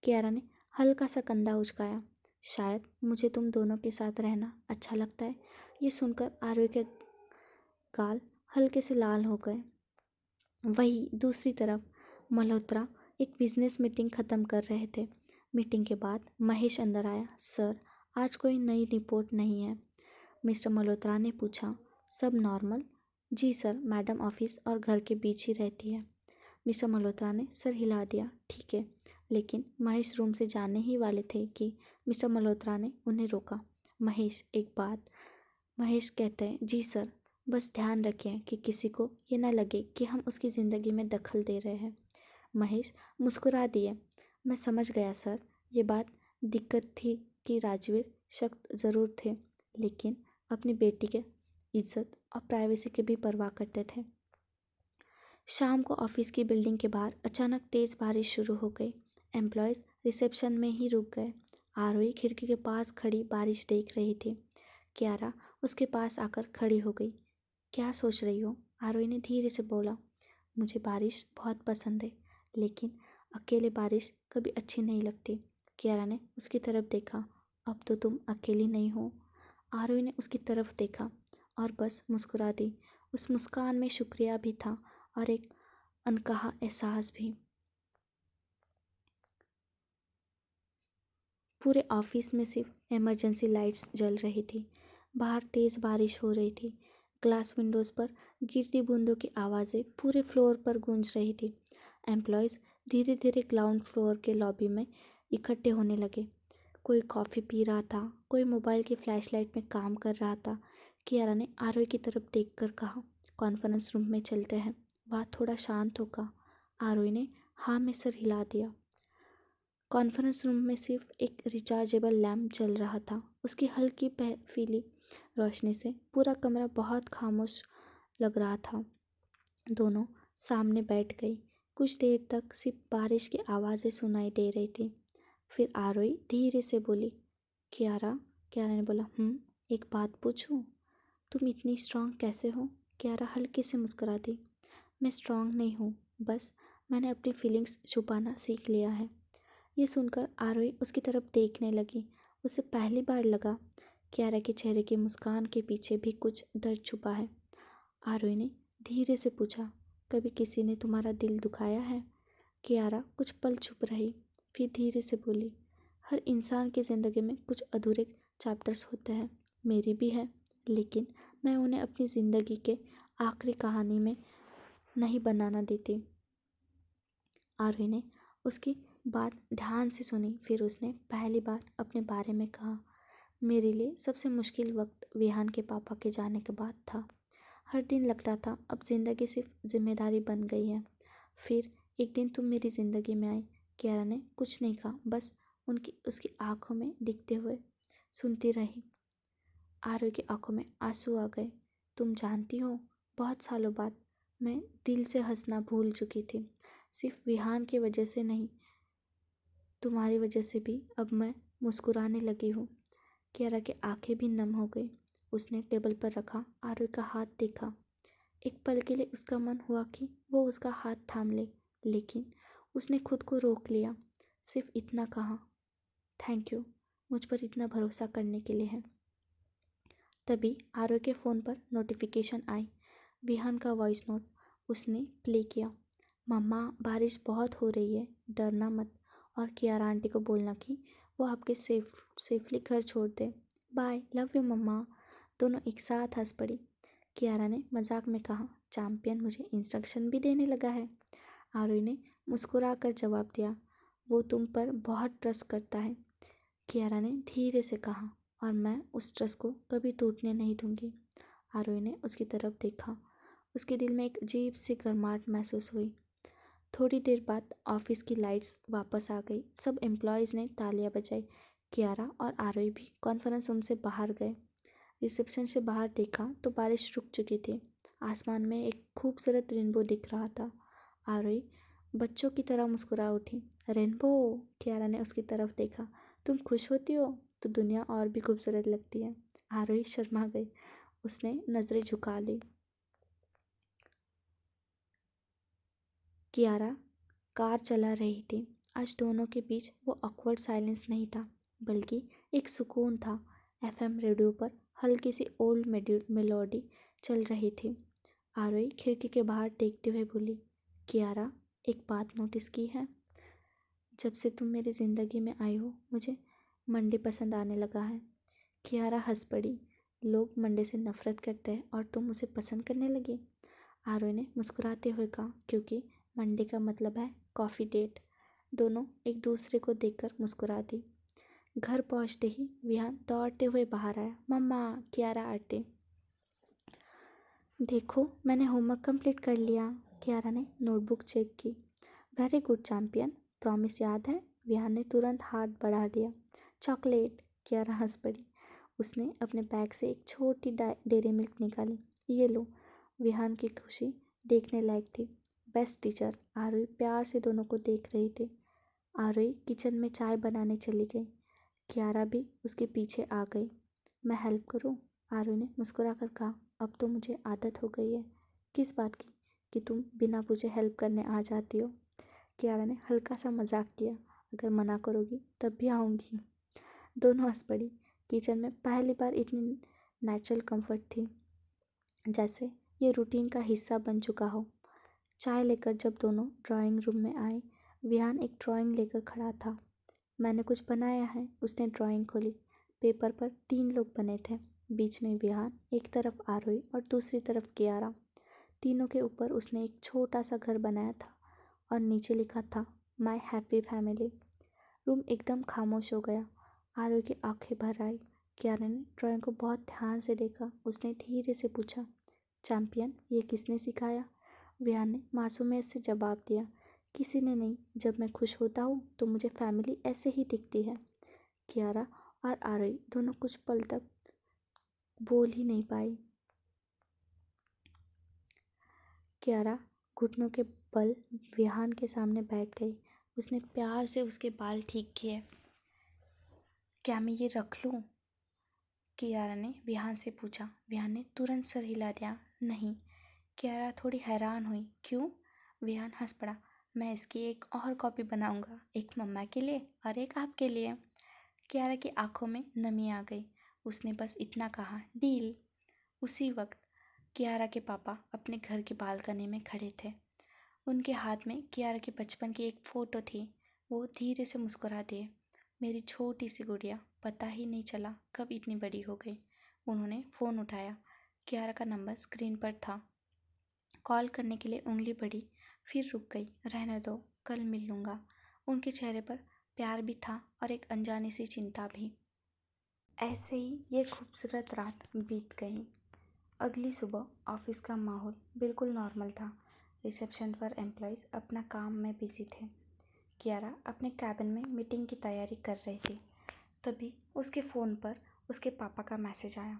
कियारा ने हल्का सा कंधा उचकाया। शायद मुझे तुम दोनों के साथ रहना अच्छा लगता है। ये सुनकर आरोही के गाल हल्के से लाल हो गए। वही दूसरी तरफ मल्होत्रा एक बिजनेस मीटिंग ख़त्म कर रहे थे। मीटिंग के बाद महेश अंदर आया। सर, आज कोई नई रिपोर्ट नहीं है। मिस्टर मल्होत्रा ने पूछा। सब नॉर्मल? जी सर, मैडम ऑफिस और घर के बीच ही रहती है। मिस्टर मल्होत्रा ने सर हिला दिया। ठीक है, लेकिन महेश रूम से जाने ही वाले थे कि मिस्टर मल्होत्रा ने उन्हें रोका। महेश, एक बात। महेश कहते हैं, जी सर, बस ध्यान रखें कि किसी को ये ना लगे कि हम उसकी ज़िंदगी में दखल दे रहे हैं। महेश मुस्कुरा दिए। मैं समझ गया सर। ये बात दिक्कत थी कि राजवीर सख्त ज़रूर थे, लेकिन अपनी बेटी के इज्जत और प्राइवेसी की भी परवाह करते थे। शाम को ऑफिस की बिल्डिंग के बाहर अचानक तेज़ बारिश शुरू हो गई। एम्प्लॉयज़ रिसेप्शन में ही रुक गए। आरोही खिड़की के पास खड़ी बारिश देख रही थी। क्यारा उसके पास आकर खड़ी हो गई। क्या सोच रही हो? आरोही ने धीरे से बोला। मुझे बारिश बहुत पसंद है, लेकिन अकेले बारिश कभी अच्छी नहीं लगती। क्यारा ने उसकी तरफ देखा। अब तो तुम अकेली नहीं हो। आरोही ने उसकी तरफ देखा और बस मुस्कुरा दी। उस मुस्कान में शुक्रिया भी था और एक अनकहा एहसास भी। पूरे ऑफिस में सिर्फ इमरजेंसी लाइट्स जल रही थी। बाहर तेज़ बारिश हो रही थी। ग्लास विंडोज़ पर गिरती बूंदों की आवाज़ें पूरे फ्लोर पर गूंज रही थी। एम्प्लॉयज़ धीरे धीरे ग्राउंड फ्लोर के लॉबी में इकट्ठे होने लगे। कोई कॉफ़ी पी रहा था, कोई मोबाइल की फ्लैशलाइट में काम कर रहा था। कियारा ने आरोही की तरफ देखकर कहा, कॉन्फ्रेंस रूम में चलते हैं, वहाँ थोड़ा शांत होगा। आरोही ने हाँ में सर हिला दिया। कॉन्फ्रेंस रूम में सिर्फ एक रिचार्जेबल लैम्प जल रहा था। उसकी हल्की पीली रोशनी से पूरा कमरा बहुत खामोश लग रहा था। दोनों सामने बैठ गई। कुछ देर तक सिर्फ बारिश की आवाज़ें सुनाई दे रही थी। फिर आरोही धीरे से बोली, क्यारा। क्यारा ने बोला, एक बात पूछूं? तुम इतनी स्ट्रांग कैसे हो? क्यारा हल्के से मुस्कुरा दी। मैं स्ट्रांग नहीं हूँ, बस मैंने अपनी फीलिंग्स छुपाना सीख लिया है। ये सुनकर आरोही उसकी तरफ देखने लगी। उसे पहली बार लगा क्यारा के चेहरे की मुस्कान के पीछे भी कुछ दर्द छुपा है। आरोही ने धीरे से पूछा, कभी किसी ने तुम्हारा दिल दुखाया है? क्यारा कुछ पल चुप रही, फिर धीरे से बोली, हर इंसान की ज़िंदगी में कुछ अधूरे चैप्टर्स होते हैं। मेरी भी है, लेकिन मैं उन्हें अपनी ज़िंदगी के आखिरी कहानी में नहीं बनाना देती। आरोही ने उसकी बात ध्यान से सुनी। फिर उसने पहली बार अपने बारे में कहा, मेरे लिए सबसे मुश्किल वक्त विहान के पापा के जाने के बाद था। हर दिन लगता था अब ज़िंदगी सिर्फ जिम्मेदारी बन गई है। फिर एक दिन तुम मेरी ज़िंदगी में आई। क्यारा ने कुछ नहीं कहा, बस उसकी आंखों में दिखते हुए सुनती रही। आरोही की आंखों में आंसू आ गए। तुम जानती हो, बहुत सालों बाद मैं दिल से हंसना भूल चुकी थी। सिर्फ विहान की वजह से नहीं, तुम्हारी वजह से भी अब मैं मुस्कुराने लगी हूँ। क्यारा की आंखें भी नम हो गई। उसने टेबल पर रखा आरोही का हाथ देखा। एक पल के लिए उसका मन हुआ कि वो उसका हाथ थाम ले, लेकिन उसने खुद को रोक लिया। सिर्फ इतना कहा, थैंक यू, मुझ पर इतना भरोसा करने के लिए है। तभी आरोही के फ़ोन पर नोटिफिकेशन आई। विहान का वॉइस नोट। उसने प्ले किया। मम्मा, बारिश बहुत हो रही है, डरना मत, और कियारा आंटी को बोलना कि वो आपके सेफली घर छोड़ दे। बाय, लव यू मम्मा। दोनों एक साथ हंस पड़ी। कियारा ने मजाक में कहा, चैंपियन मुझे इंस्ट्रक्शन भी देने लगा है। आरोही ने मुस्कुराकर जवाब दिया, वो तुम पर बहुत ट्रस्ट करता है। कियारा ने धीरे से कहा, और मैं उस ट्रस्ट को कभी टूटने नहीं दूंगी। आरोही ने उसकी तरफ देखा। उसके दिल में एक अजीब सी गर्माहट महसूस हुई। थोड़ी देर बाद ऑफिस की लाइट्स वापस आ गई। सब एम्प्लॉयज़ ने तालियां बजाई। कियारा और आरोही भी कॉन्फ्रेंस रूम से बाहर गए। रिसेप्शन से बाहर देखा तो बारिश रुक चुकी थी। आसमान में एक खूबसूरत रेनबो दिख रहा था। आरोही बच्चों की तरह मुस्कुरा उठी। रेनबो? कियारा ने उसकी तरफ देखा। तुम खुश होती हो तो दुनिया और भी खूबसूरत लगती है। आरोही शर्मा गई। उसने नज़रें झुका ली। कियारा कार चला रही थी। आज दोनों के बीच वो ऑकवर्ड साइलेंस नहीं था, बल्कि एक सुकून था। एफएम रेडियो पर हल्की सी ओल्ड मेलोडी चल रही थी। आरोही खिड़की के बाहर देखते हुए बोली, कियारा, एक बात नोटिस की है? जब से तुम मेरी ज़िंदगी में आई हो, मुझे मंडे पसंद आने लगा है। कियारा हंस पड़ी, लोग मंडे से नफरत करते हैं और तुम उसे पसंद करने लगी। आरोही ने मुस्कुराते हुए कहा, क्योंकि मंडे का मतलब है कॉफ़ी डेट। दोनों एक दूसरे को देखकर मुस्कुरा दी। घर पहुंचते ही विहान दौड़ते हुए बाहर आया। मम्मा, कियारा आते। देखो, मैंने होमवर्क कंप्लीट कर लिया। कियारा ने नोटबुक चेक की। वेरी गुड चैंपियन, प्रॉमिस याद है? विहान ने तुरंत हाथ बढ़ा दिया। चॉकलेट, कियारा हंस पड़ी। उसने अपने बैग से एक छोटी डेयरी मिल्क निकाली। ये लो। विहान की खुशी देखने लायक थी। Best teacher. आरोही प्यार से दोनों को देख रही थी। आरोही किचन में चाय बनाने चली गई। कियारा भी उसके पीछे आ गई। मैं हेल्प करूं? आरोही ने मुस्कुराकर कहा। अब तो मुझे आदत हो गई है। किस बात की? कि तुम बिना पूछे हेल्प करने आ जाती हो। कियारा ने हल्का सा मजाक किया। अगर मना करोगी तब भी आऊँगी। दोनों हंस पड़ी। किचन में पहली बार इतनी नेचुरल कंफर्ट थी, जैसे ये रूटीन का हिस्सा बन चुका हो। चाय लेकर जब दोनों ड्राइंग रूम में आए, विहान एक ड्राइंग लेकर खड़ा था। मैंने कुछ बनाया है। उसने ड्राइंग खोली। पेपर पर 3 लोग बने थे। बीच में विहान, एक तरफ आरोही और दूसरी तरफ कियारा। तीनों के ऊपर उसने एक छोटा सा घर बनाया था और नीचे लिखा था, माई हैप्पी फैमिली। रूम एकदम खामोश हो गया। आरोही की आंखें भर आई। कियारा ने ड्राइंग को बहुत ध्यान से देखा। उसने धीरे से पूछा, चैंपियन, ये किसने सिखाया? विहान ने मासूमियत से जवाब दिया, किसी ने नहीं। जब मैं खुश होता हूँ तो मुझे फैमिली ऐसे ही दिखती है। कियारा और आरोही दोनों कुछ पल तक बोल ही नहीं पाई। कियारा घुटनों के बल विहान के सामने बैठ गई। उसने प्यार से उसके बाल ठीक किए। क्या मैं ये रख लूँ? कियारा ने विहान से पूछा। विहान ने तुरंत सर हिला दिया। नहीं। कियारा थोड़ी हैरान हुई। क्यों? विहान हंस पड़ा। मैं इसकी एक और कॉपी बनाऊंगा, एक मम्मा के लिए और एक आपके लिए। कियारा की आंखों में नमी आ गई। उसने बस इतना कहा, डील। उसी वक्त कियारा के पापा अपने घर की बालकनी में खड़े थे। उनके हाथ में कियारा के बचपन की एक फ़ोटो थी। वो धीरे से मुस्कुरा दिए। मेरी छोटी सी गुड़िया, पता ही नहीं चला कब इतनी बड़ी हो गई। उन्होंने फ़ोन उठाया। कियारा का नंबर स्क्रीन पर था। कॉल करने के लिए उंगली बढ़ी, फिर रुक गई। रहने दो, कल मिल लूँगा। उनके चेहरे पर प्यार भी था और एक अनजानी सी चिंता भी। ऐसे ही ये खूबसूरत रात बीत गई। अगली सुबह ऑफिस का माहौल बिल्कुल नॉर्मल था। रिसेप्शन पर एम्प्लॉयज़ अपना काम में बिजी थे। कियारा अपने कैबिन में मीटिंग की तैयारी कर रही थी। तभी उसके फ़ोन पर उसके पापा का मैसेज आया,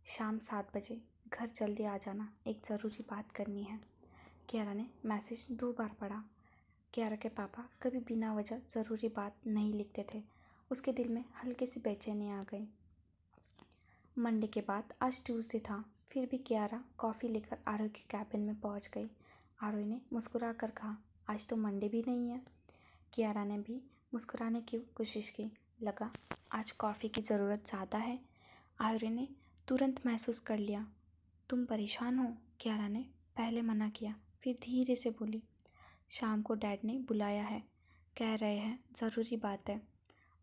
शाम 7 बजे घर जल्दी आ जाना, एक ज़रूरी बात करनी है। कियारा ने मैसेज 2 बार पढ़ा। कियारा के पापा कभी बिना वजह ज़रूरी बात नहीं लिखते थे। उसके दिल में हल्की सी बेचैनी आ गई। मंडे के बाद आज ट्यूसडे था। फिर भी कियारा कॉफ़ी लेकर आरोही के कैबिन में पहुंच गई। आरोही ने मुस्कुरा कर कहा, आज तो मंडे भी नहीं है। कियारा ने भी मुस्कुराने की कोशिश की। लगा आज कॉफ़ी की ज़रूरत ज़्यादा है। आरोही ने तुरंत महसूस कर लिया। तुम परेशान हो? कियारा ने पहले मना किया, फिर धीरे से बोली, शाम को डैड ने बुलाया है, कह रहे हैं ज़रूरी बात है।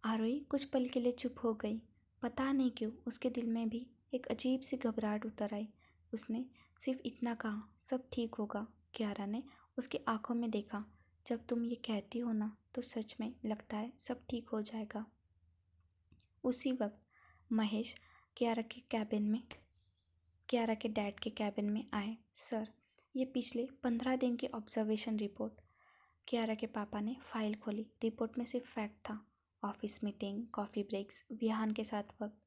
आरोही कुछ पल के लिए चुप हो गई। पता नहीं क्यों उसके दिल में भी एक अजीब सी घबराहट उतर आई। उसने सिर्फ इतना कहा, सब ठीक होगा। कियारा ने उसकी आंखों में देखा। जब तुम ये कहती हो ना, तो सच में लगता है सब ठीक हो जाएगा। उसी वक्त महेश कियारा के डैड के कैबिन में आए। सर, ये पिछले 15 दिन की ऑब्जर्वेशन रिपोर्ट। कियारा के पापा ने फाइल खोली। रिपोर्ट में सिर्फ फैक्ट था। Office meeting, coffee breaks, Vihaan के साथ वक्त,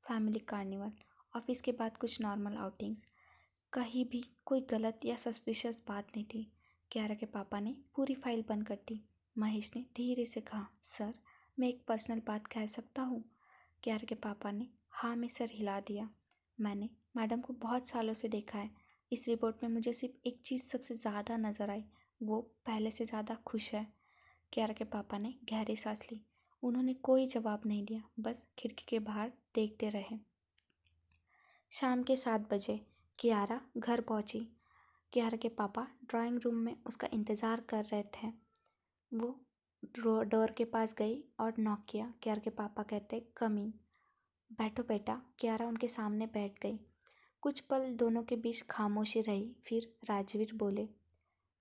फैमिली कार्निवल, ऑफिस के बाद कुछ नॉर्मल आउटिंग्स। कहीं भी कोई गलत या सस्पिशियस बात नहीं थी। कियारा के पापा ने पूरी फाइल बंद कर दी। महेश ने धीरे से कहा, सर, मैं एक पर्सनल बात कह सकता हूँ? कियारा के पापा ने हाँ में सर हिला दिया। मैंने मैडम को बहुत सालों से देखा है। इस रिपोर्ट में मुझे सिर्फ एक चीज़ सबसे ज़्यादा नज़र आई, वो पहले से ज़्यादा खुश है। कियारा के पापा ने गहरी सांस ली। उन्होंने कोई जवाब नहीं दिया, बस खिड़की के बाहर देखते रहे। शाम के 7 बजे कियारा घर पहुंची। कियारा के पापा ड्राइंग रूम में उसका इंतज़ार कर रहे थे। वो डोर के पास गई और नॉक किया। कियारा के पापा कहते, कम इन। बैठो बेटा। कियारा उनके सामने बैठ गई। कुछ पल दोनों के बीच खामोशी रही। फिर राजवीर बोले,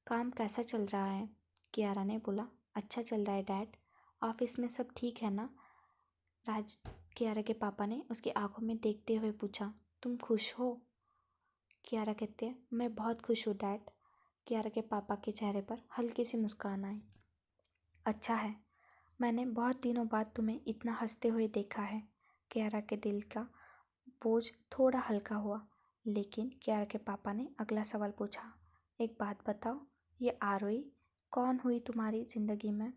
काम कैसा चल रहा है? कियारा ने बोला, अच्छा चल रहा है डैड। ऑफिस में सब ठीक है ना? कियारा के पापा ने उसकी आंखों में देखते हुए पूछा, तुम खुश हो? कियारा कहते हैं, मैं बहुत खुश हूँ डैड। कियारा के पापा के चेहरे पर हल्की सी मुस्कान आई। अच्छा है, मैंने बहुत दिनों बाद तुम्हें इतना हंसते हुए देखा है। कियारा के दिल का बोझ थोड़ा हल्का हुआ। लेकिन कियारा के पापा ने अगला सवाल पूछा, एक बात बताओ, ये आरोही कौन हुई तुम्हारी ज़िंदगी में?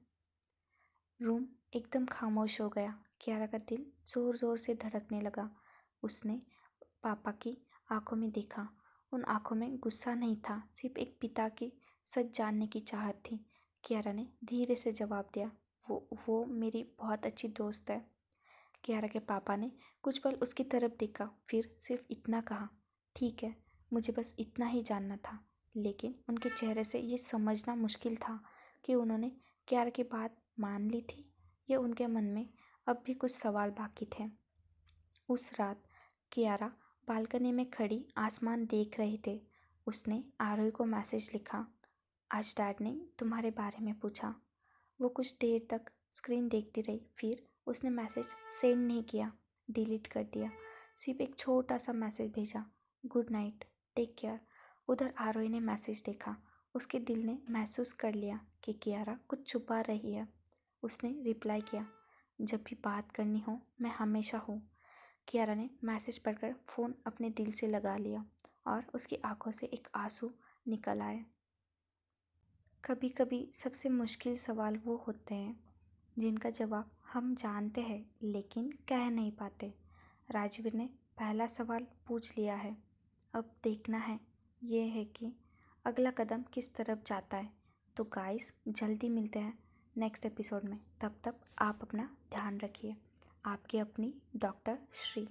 रूम एकदम खामोश हो गया। कियारा का दिल ज़ोर ज़ोर से धड़कने लगा। उसने पापा की आंखों में देखा। उन आंखों में गुस्सा नहीं था, सिर्फ एक पिता की सच जानने की चाहत थी। कियारा ने धीरे से जवाब दिया, वो मेरी बहुत अच्छी दोस्त है। कियारा के पापा ने कुछ पल उसकी तरफ देखा, फिर सिर्फ इतना कहा, ठीक है, मुझे बस इतना ही जानना था। लेकिन उनके चेहरे से ये समझना मुश्किल था कि उन्होंने कियारा की बात मान ली थी या उनके मन में अब भी कुछ सवाल बाकी थे। उस रात कियारा बालकनी में खड़ी आसमान देख रहे थे। उसने आरोही को मैसेज लिखा, आज डैड ने तुम्हारे बारे में पूछा। वो कुछ देर तक स्क्रीन देखती रही, फिर उसने मैसेज सेंड नहीं किया, डिलीट कर दिया। सिर्फ एक छोटा सा मैसेज भेजा, गुड नाइट, टेक केयर। उधर आरोही ने मैसेज देखा। उसके दिल ने महसूस कर लिया कि कियारा कुछ छुपा रही है। उसने रिप्लाई किया, जब भी बात करनी हो मैं हमेशा हूँ। कियारा ने मैसेज पढ़कर फ़ोन अपने दिल से लगा लिया और उसकी आंखों से एक आंसू निकल आए। कभी कभी सबसे मुश्किल सवाल वो होते हैं जिनका जवाब हम जानते हैं लेकिन कह नहीं पाते। राजवीर ने पहला सवाल पूछ लिया है। अब देखना है ये है कि अगला कदम किस तरफ जाता है। तो गाइस, जल्दी मिलते हैं नेक्स्ट एपिसोड में। तब तक आप अपना ध्यान रखिए। आपकी अपनी डॉक्टर श्री।